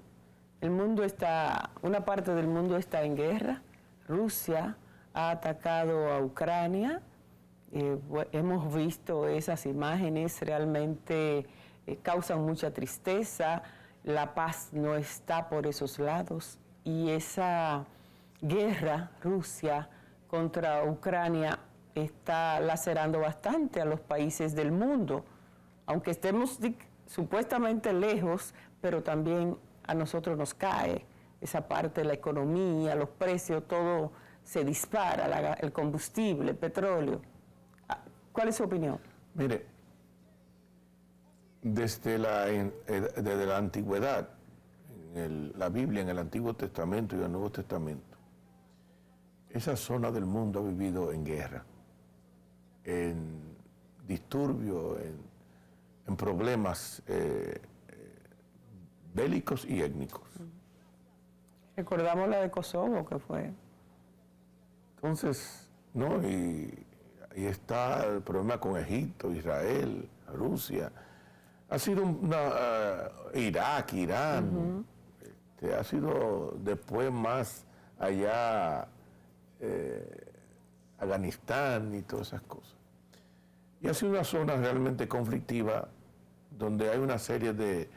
Speaker 1: una parte del mundo está en guerra. Rusia ha atacado a Ucrania. Hemos visto esas imágenes, realmente causan mucha tristeza. La paz no está por esos lados y esa guerra Rusia contra Ucrania está lacerando bastante a los países del mundo, aunque estemos supuestamente lejos, pero también a nosotros nos cae esa parte de la economía, los precios, todo se dispara, el combustible, el petróleo. ¿Cuál es su opinión?
Speaker 2: Mire, desde la antigüedad, la Biblia, en el Antiguo Testamento y el Nuevo Testamento, esa zona del mundo ha vivido en guerra, en disturbios, en problemas bélicos y étnicos.
Speaker 1: Recordamos la de Kosovo, que fue.
Speaker 2: Entonces, ¿no? Y está el problema con Egipto, Israel, Rusia. Ha sido Irak, Irán, ha sido después más allá Afganistán y todas esas cosas. Y ha sido una zona realmente conflictiva donde hay una serie de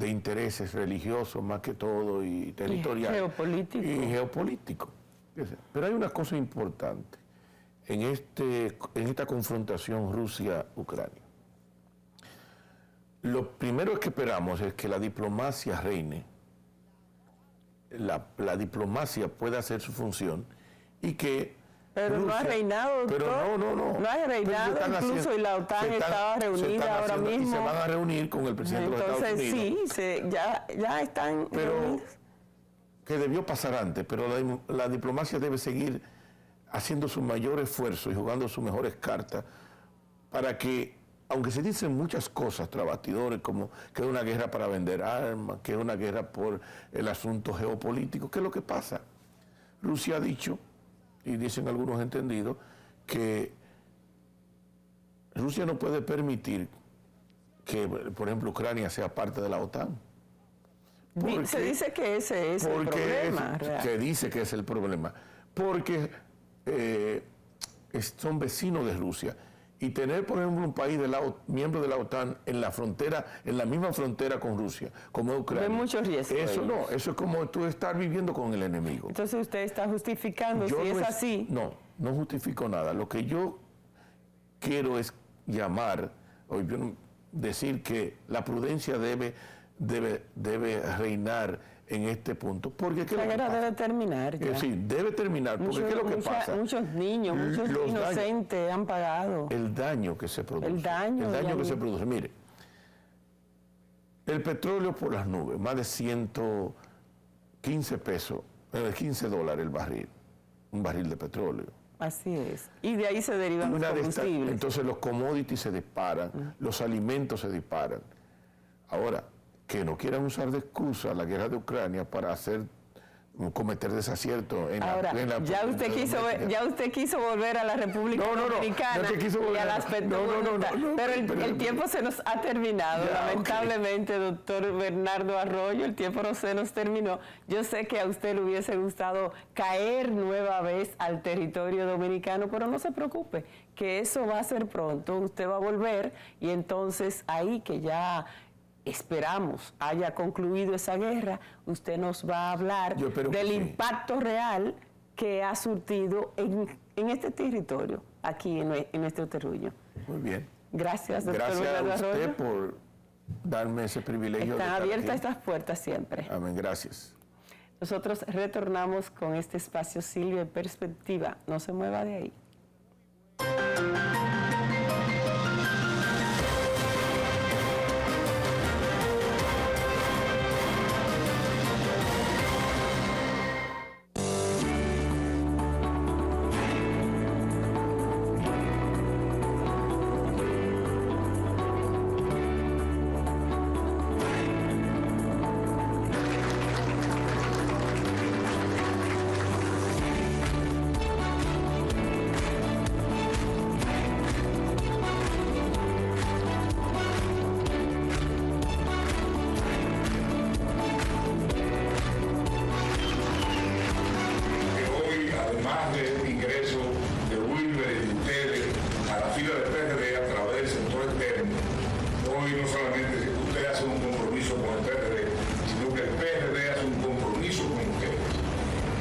Speaker 2: intereses religiosos más que todo y territoriales.
Speaker 1: Y
Speaker 2: geopolítico. Pero hay una cosa importante en esta confrontación Rusia-Ucrania. Lo primero que esperamos es que la diplomacia reine, la diplomacia pueda hacer su función y que
Speaker 1: pero
Speaker 2: Rusia,
Speaker 1: no ha reinado, doctor.
Speaker 2: pero no.
Speaker 1: No ha reinado, incluso y la OTAN estaba reunida ahora mismo.
Speaker 2: Y se van a reunir con el presidente de los Estados Unidos.
Speaker 1: Entonces sí, ya están reunidos.
Speaker 2: Que debió pasar antes, pero la diplomacia debe seguir haciendo su mayor esfuerzo y jugando sus mejores cartas para que, aunque se dicen muchas cosas tras bastidores, como que es una guerra para vender armas, que es una guerra por el asunto geopolítico, ¿qué es lo que pasa? Rusia ha dicho, y dicen algunos entendidos, que Rusia no puede permitir que, por ejemplo, Ucrania sea parte de la OTAN.
Speaker 1: Se dice que ese es el problema.
Speaker 2: Que dice que es el problema. Porque son vecinos de Rusia. Y tener, por ejemplo, un país miembro de la OTAN en la frontera, en la misma frontera con Rusia, como Ucrania.
Speaker 1: Hay muchos riesgos.
Speaker 2: Eso es como tú estar viviendo con el enemigo.
Speaker 1: Entonces usted está justificando si es así.
Speaker 2: No justifico nada. Lo que yo quiero es decir que la prudencia debe reinar en este punto. Porque
Speaker 1: la guerra debe terminar ya.
Speaker 2: Sí, debe terminar, porque ¿qué es lo que pasa?
Speaker 1: Muchos niños, muchos inocentes han pagado.
Speaker 2: El daño que se produce.
Speaker 1: El daño
Speaker 2: que se produce. Mire, el petróleo por las nubes, más de 115 pesos, $15 el barril, un barril de petróleo.
Speaker 1: Así es. Y de ahí se derivan los combustibles.
Speaker 2: Entonces los commodities se disparan, los alimentos se disparan. Ahora, que no quieran usar de excusa la guerra de Ucrania para cometer desaciertos
Speaker 1: ya usted quiso volver a la República Dominicana y a las pero el tiempo se nos ha terminado, lamentablemente, doctor Bernardo Arroyo, el tiempo no se nos terminó. Yo sé que a usted le hubiese gustado caer nueva vez al territorio dominicano, pero no se preocupe, que eso va a ser pronto, usted va a volver y entonces ahí que ya esperamos haya concluido esa guerra, usted nos va a hablar del impacto real que ha surtido en este territorio, aquí en nuestro terruño.
Speaker 2: Muy bien.
Speaker 1: Gracias, doctor.
Speaker 2: Gracias a usted por darme ese privilegio.
Speaker 1: Están abiertas estas puertas siempre.
Speaker 2: Amén, gracias.
Speaker 1: Nosotros retornamos con este espacio Silvia en Perspectiva. No se mueva de ahí.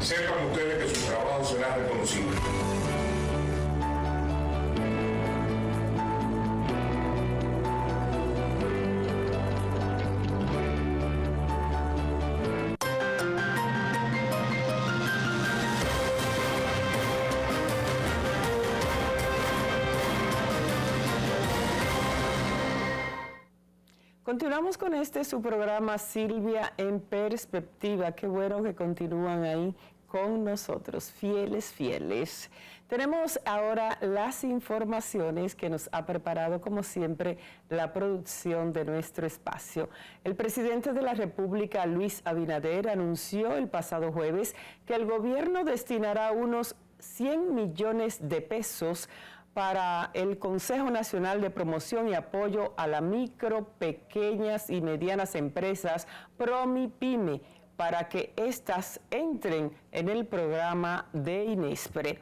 Speaker 5: Sepan ustedes que su trabajo será reconocido.
Speaker 1: Continuamos con su programa Silvia en Perspectiva. Qué bueno que continúan ahí con nosotros, fieles. Tenemos ahora las informaciones que nos ha preparado, como siempre, la producción de nuestro espacio. El presidente de la República, Luis Abinader, anunció el pasado jueves que el gobierno destinará unos 100 millones de pesos para el Consejo Nacional de Promoción y Apoyo a la Micro, Pequeñas y Medianas Empresas, PROMIPYME, para que éstas entren en el programa de INESPRE.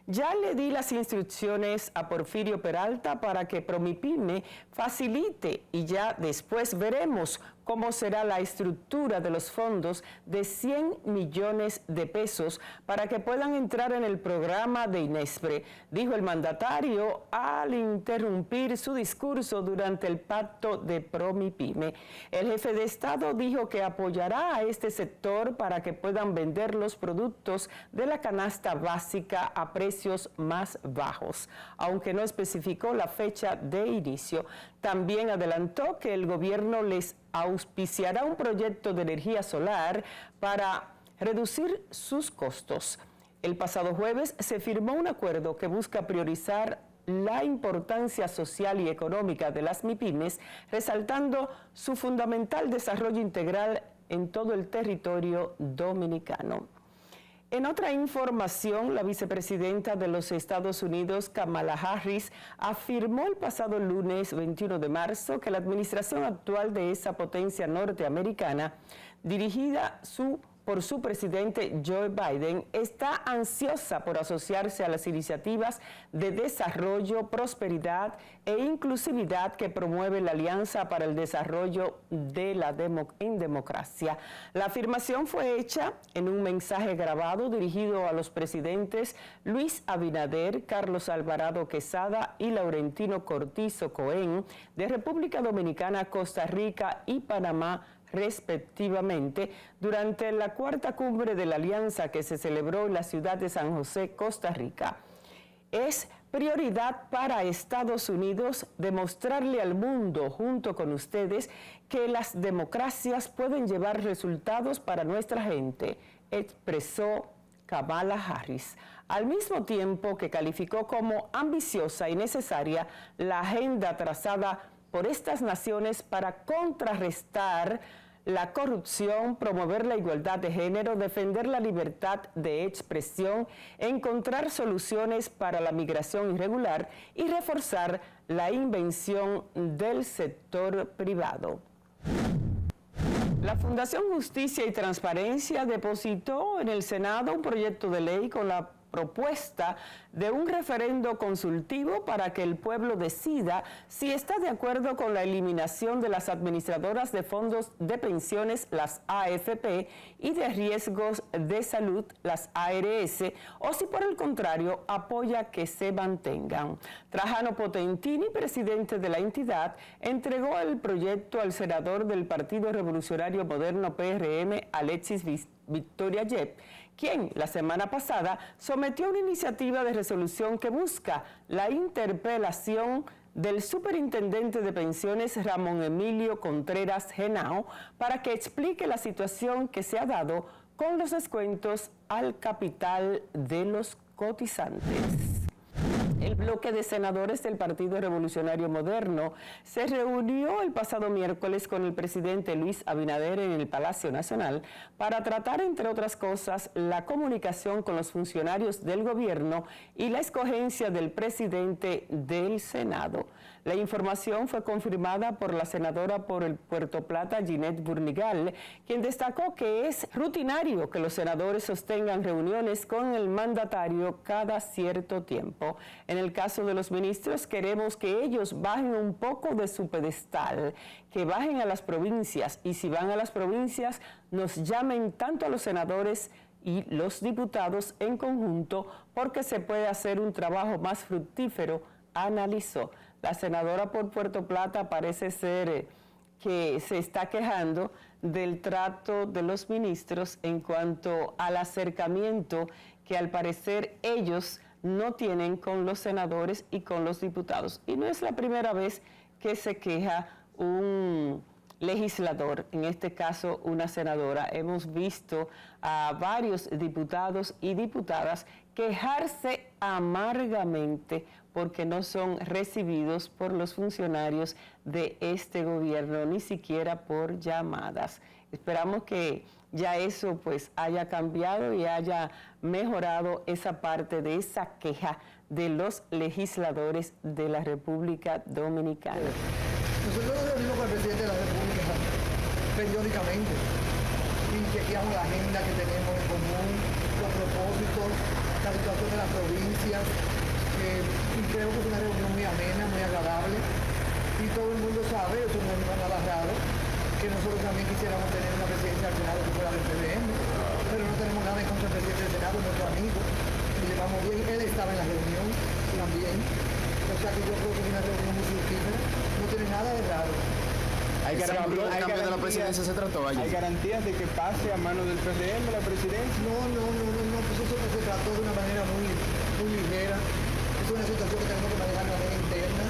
Speaker 1: Ya le di las instrucciones a Porfirio Peralta para que PROMIPYME facilite y ya después veremos cómo será la estructura de los fondos de 100 millones de pesos para que puedan entrar en el programa de INESPRE, dijo el mandatario al interrumpir su discurso durante el pacto de PROMIPYME. El jefe de Estado dijo que apoyará a este sector para que puedan vender los productos de la canasta básica a precios más bajos, aunque no especificó la fecha de inicio. También adelantó que el gobierno les auspiciará un proyecto de energía solar para reducir sus costos. El pasado jueves se firmó un acuerdo que busca priorizar la importancia social y económica de las MIPYMES, resaltando su fundamental desarrollo integral en todo el territorio dominicano. En otra información, la vicepresidenta de los Estados Unidos, Kamala Harris, afirmó el pasado lunes 21 de marzo que la administración actual de esa potencia norteamericana, dirigida por su presidente Joe Biden, está ansiosa por asociarse a las iniciativas de desarrollo, prosperidad e inclusividad que promueve la Alianza para el Desarrollo en Democracia. La afirmación fue hecha en un mensaje grabado dirigido a los presidentes Luis Abinader, Carlos Alvarado Quesada y Laurentino Cortizo Cohen de República Dominicana, Costa Rica y Panamá, respectivamente, durante la cuarta cumbre de la Alianza que se celebró en la ciudad de San José, Costa Rica. Es prioridad para Estados Unidos demostrarle al mundo, junto con ustedes, que las democracias pueden llevar resultados para nuestra gente, expresó Kamala Harris, al mismo tiempo que calificó como ambiciosa y necesaria la agenda trazada por estas naciones para contrarrestar la corrupción, promover la igualdad de género, defender la libertad de expresión, encontrar soluciones para la migración irregular y reforzar la inversión del sector privado. La Fundación Justicia y Transparencia depositó en el Senado un proyecto de ley con la propuesta de un referendo consultivo para que el pueblo decida si está de acuerdo con la eliminación de las administradoras de fondos de pensiones, las AFP, y de riesgos de salud, las ARS, o si por el contrario apoya que se mantengan. Trajano Potentini, presidente de la entidad, entregó el proyecto al senador del Partido Revolucionario Moderno PRM, Alexis Victoria Yep, quien la semana pasada sometió una iniciativa de resolución que busca la interpelación del superintendente de pensiones Ramón Emilio Contreras Genao para que explique la situación que se ha dado con los descuentos al capital de los cotizantes. El bloque de senadores del Partido Revolucionario Moderno se reunió el pasado miércoles con el presidente Luis Abinader en el Palacio Nacional para tratar, entre otras cosas, la comunicación con los funcionarios del gobierno y la escogencia del presidente del Senado. La información fue confirmada por la senadora por el Puerto Plata, Ginette Burnigal, quien destacó que es rutinario que los senadores sostengan reuniones con el mandatario cada cierto tiempo. En el caso de los ministros, queremos que ellos bajen un poco de su pedestal, que bajen a las provincias, y si van a las provincias, nos llamen tanto a los senadores y los diputados en conjunto, porque se puede hacer un trabajo más fructífero, analizó. La senadora por Puerto Plata parece ser que se está quejando del trato de los ministros en cuanto al acercamiento que al parecer ellos no tienen con los senadores y con los diputados. Y no es la primera vez que se queja un legislador, en este caso una senadora. Hemos visto a varios diputados y diputadas quejarse amargamente porque no son recibidos por los funcionarios de este gobierno, ni siquiera por llamadas. Esperamos que ya eso pues haya cambiado y haya mejorado esa parte de esa queja de los legisladores de la República Dominicana.
Speaker 6: Nosotros nos reunimos con el presidente de la República periódicamente y chequeamos la agenda que tenemos en común, los propósitos, la situación de las provincias, y creo que es una reunión muy amena, muy agradable, y todo el mundo sabe, eso no es nada raro, que nosotros también quisiéramos tener una presidencia del Senado que fuera del PDM, pero no tenemos nada en contra del presidente del Senado, nuestro amigo, y llevamos bien, él estaba en la reunión también, o sea que yo creo que es una reunión muy fructífera, no tiene nada de raro.
Speaker 7: ¿Hay cambio de la presidencia se trató ayer? ¿Hay garantías de que pase a manos del PRM la presidencia?
Speaker 6: No, pues eso se trató de una manera muy ligera. Es una situación que tenemos que manejar de manera interna.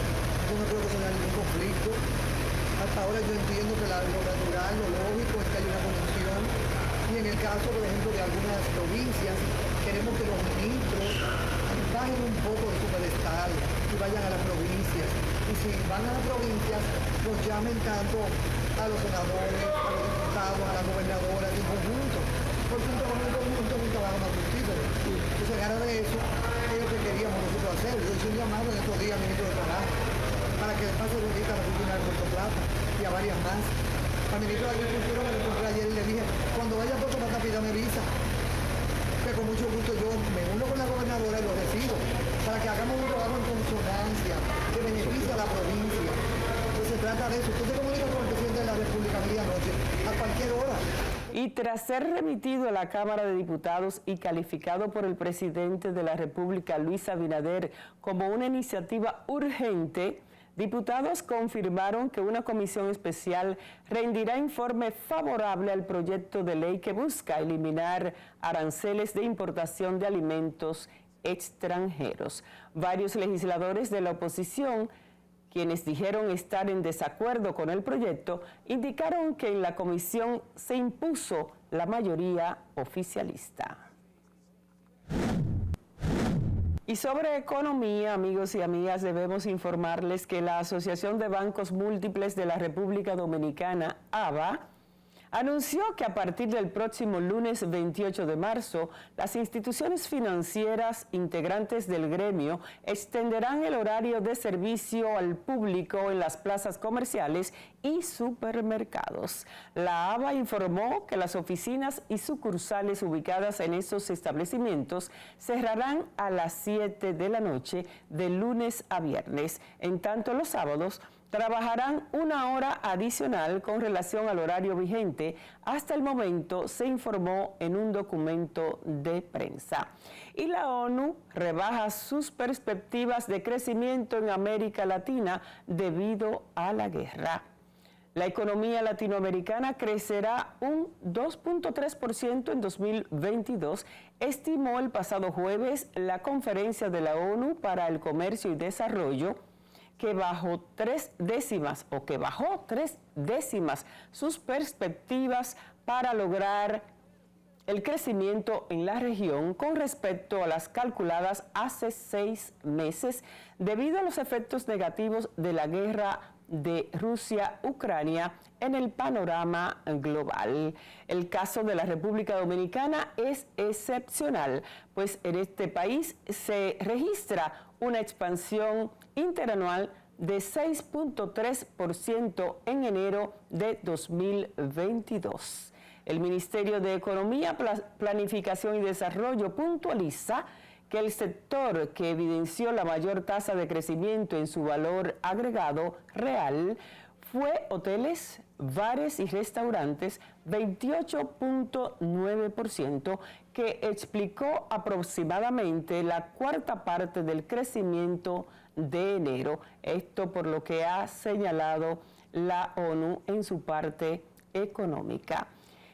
Speaker 6: Yo no creo que sea ningún conflicto. Hasta ahora yo entiendo que lo natural, lo lógico es que hay una condición. Y en el caso, por ejemplo, de algunas provincias, queremos que los ministros bajen un poco de su pedestal y vayan a las provincias. Y si van a las provincias, los llamen tanto a los senadores, a los diputados, a las gobernadoras en conjunto. Porque un trabajo más fructífero. Entonces, gana de eso, es lo que queríamos nosotros hacer. Yo hice un llamado en estos días al ministro de Trabajo para que le pase visita a la oficina de Puerto Plata y a varias más. Al ministro de Agricultura me lo encontré ayer y le dije, cuando vaya a Puerto Plata pídame visa, que con mucho gusto yo me uno con la gobernadora y lo recibo, para que hagamos un trabajo en consonancia, que beneficie a la provincia. Pues se trata de eso. Usted se comunica con el presidente de la República medianoche, a cualquier hora.
Speaker 1: Y tras ser remitido a la Cámara de Diputados y calificado por el presidente de la República, Luis Abinader, como una iniciativa urgente, diputados confirmaron que una comisión especial rendirá informe favorable al proyecto de ley que busca eliminar aranceles de importación de alimentos extranjeros. Varios legisladores de la oposición, quienes dijeron estar en desacuerdo con el proyecto, indicaron que en la comisión se impuso la mayoría oficialista. Y sobre economía, amigos y amigas, debemos informarles que la Asociación de Bancos Múltiples de la República Dominicana, ABA, anunció que a partir del próximo lunes 28 de marzo, las instituciones financieras integrantes del gremio extenderán el horario de servicio al público en las plazas comerciales y supermercados. La ABA informó que las oficinas y sucursales ubicadas en esos establecimientos cerrarán a las 7 de la noche de lunes a viernes. En tanto, los sábados trabajarán 1 hora adicional con relación al horario vigente. Hasta el momento, se informó en un documento de prensa. Y la ONU rebaja sus perspectivas de crecimiento en América Latina debido a la guerra. La economía latinoamericana crecerá un 2.3% en 2022, estimó el pasado jueves la Conferencia de la ONU para el Comercio y Desarrollo, que bajó 3 décimas sus perspectivas para lograr el crecimiento en la región con respecto a las calculadas hace 6 meses debido a los efectos negativos de la guerra de Rusia-Ucrania en el panorama global. El caso de la República Dominicana es excepcional, pues en este país se registra una expansión interanual de 6.3% en enero de 2022. El Ministerio de Economía, Planificación y Desarrollo puntualiza que el sector que evidenció la mayor tasa de crecimiento en su valor agregado real fue hoteles, bares y restaurantes, 28.9%, que explicó aproximadamente la cuarta parte del crecimiento de enero. Esto por lo que ha señalado la ONU en su parte económica.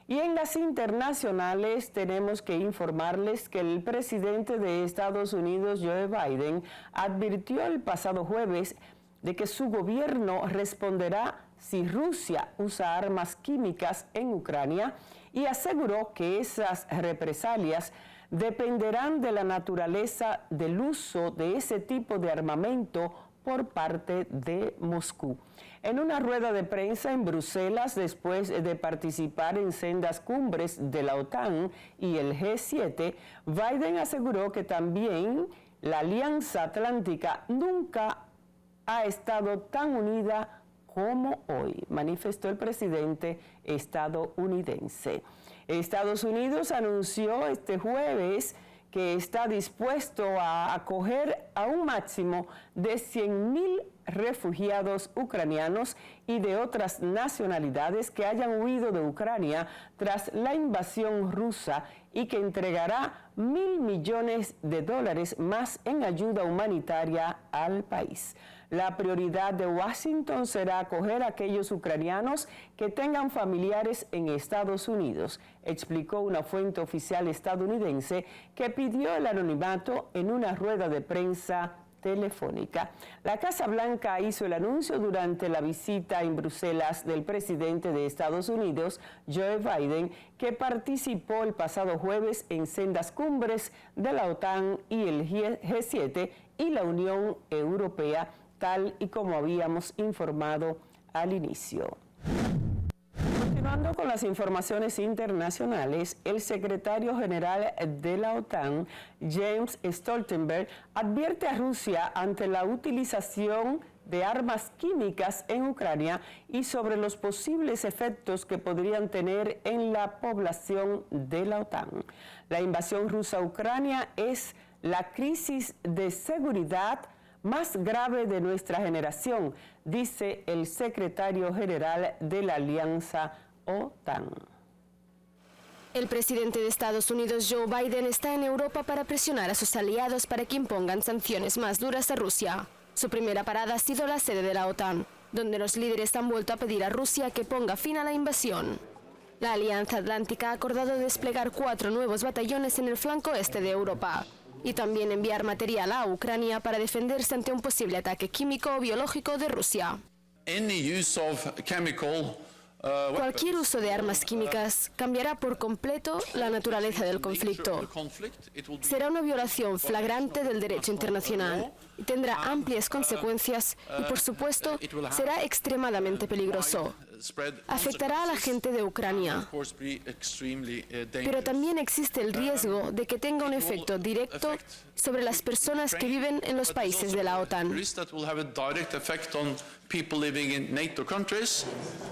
Speaker 1: Y en las internacionales tenemos que informarles que el presidente de Estados Unidos, Joe Biden, advirtió el pasado jueves de que su gobierno responderá si Rusia usa armas químicas en Ucrania y aseguró que esas represalias dependerán de la naturaleza del uso de ese tipo de armamento por parte de Moscú. En una rueda de prensa en Bruselas, después de participar en sendas cumbres de la OTAN y el G7, Biden aseguró que también la Alianza Atlántica nunca ha estado tan unida como hoy, manifestó el presidente estadounidense. Estados Unidos anunció este jueves que está dispuesto a acoger a un máximo de 100,000 refugiados ucranianos y de otras nacionalidades que hayan huido de Ucrania tras la invasión rusa y que entregará $1,000 millones más en ayuda humanitaria al país. La prioridad de Washington será acoger a aquellos ucranianos que tengan familiares en Estados Unidos, explicó una fuente oficial estadounidense que pidió el anonimato en una rueda de prensa telefónica. La Casa Blanca hizo el anuncio durante la visita en Bruselas del presidente de Estados Unidos, Joe Biden, que participó el pasado jueves en sendas cumbres de la OTAN y el G7 y la Unión Europea, tal y como habíamos informado al inicio. Continuando con las informaciones internacionales, el secretario general de la OTAN, Jens Stoltenberg, advierte a Rusia ante la utilización de armas químicas en Ucrania y sobre los posibles efectos que podrían tener en la población de la OTAN. La invasión rusa a Ucrania es la crisis de seguridad más grave de nuestra generación, dice el secretario general de la Alianza OTAN.
Speaker 8: El presidente de Estados Unidos, Joe Biden, está en Europa para presionar a sus aliados para que impongan sanciones más duras a Rusia. Su primera parada ha sido la sede de la OTAN, donde los líderes han vuelto a pedir a Rusia que ponga fin a la invasión. La Alianza Atlántica ha acordado desplegar 4 nuevos batallones en el flanco este de Europa y también enviar material a Ucrania para defenderse ante un posible ataque químico o biológico de Rusia. Cualquier uso de armas químicas cambiará por completo la naturaleza del conflicto. Será una violación flagrante del derecho internacional y tendrá amplias consecuencias y, por supuesto, será extremadamente peligroso. afectará a la gente de Ucrania. Pero también existe el riesgo de que tenga un efecto directo sobre las personas que viven en los países de la OTAN.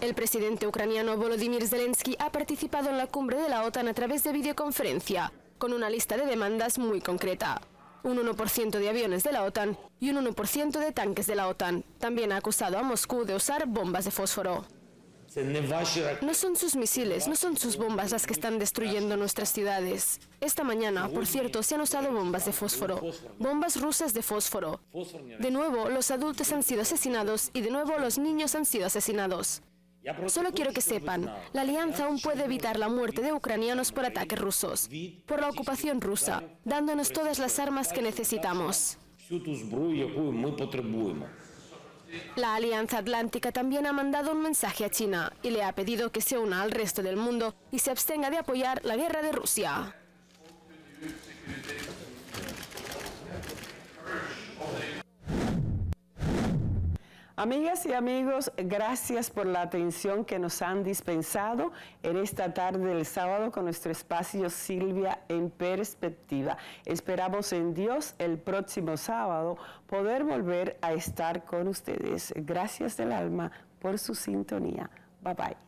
Speaker 8: El presidente ucraniano Volodymyr Zelensky ha participado en la cumbre de la OTAN a través de videoconferencia, con una lista de demandas muy concreta. Un 1% de aviones de la OTAN y un 1% de tanques de la OTAN. También ha acusado a Moscú de usar bombas de fósforo. No son sus misiles, no son sus bombas las que están destruyendo nuestras ciudades. Esta mañana, por cierto, se han usado bombas de fósforo, bombas rusas de fósforo. De nuevo, los adultos han sido asesinados y de nuevo los niños han sido asesinados. Solo quiero que sepan, la alianza aún puede evitar la muerte de ucranianos por ataques rusos, por la ocupación rusa, dándonos todas las armas que necesitamos. La Alianza Atlántica también ha mandado un mensaje a China y le ha pedido que se una al resto del mundo y se abstenga de apoyar la guerra de Rusia.
Speaker 1: Amigas y amigos, gracias por la atención que nos han dispensado en esta tarde del sábado con nuestro espacio Silvia en Perspectiva. Esperamos en Dios el próximo sábado poder volver a estar con ustedes. Gracias del alma por su sintonía. Bye bye.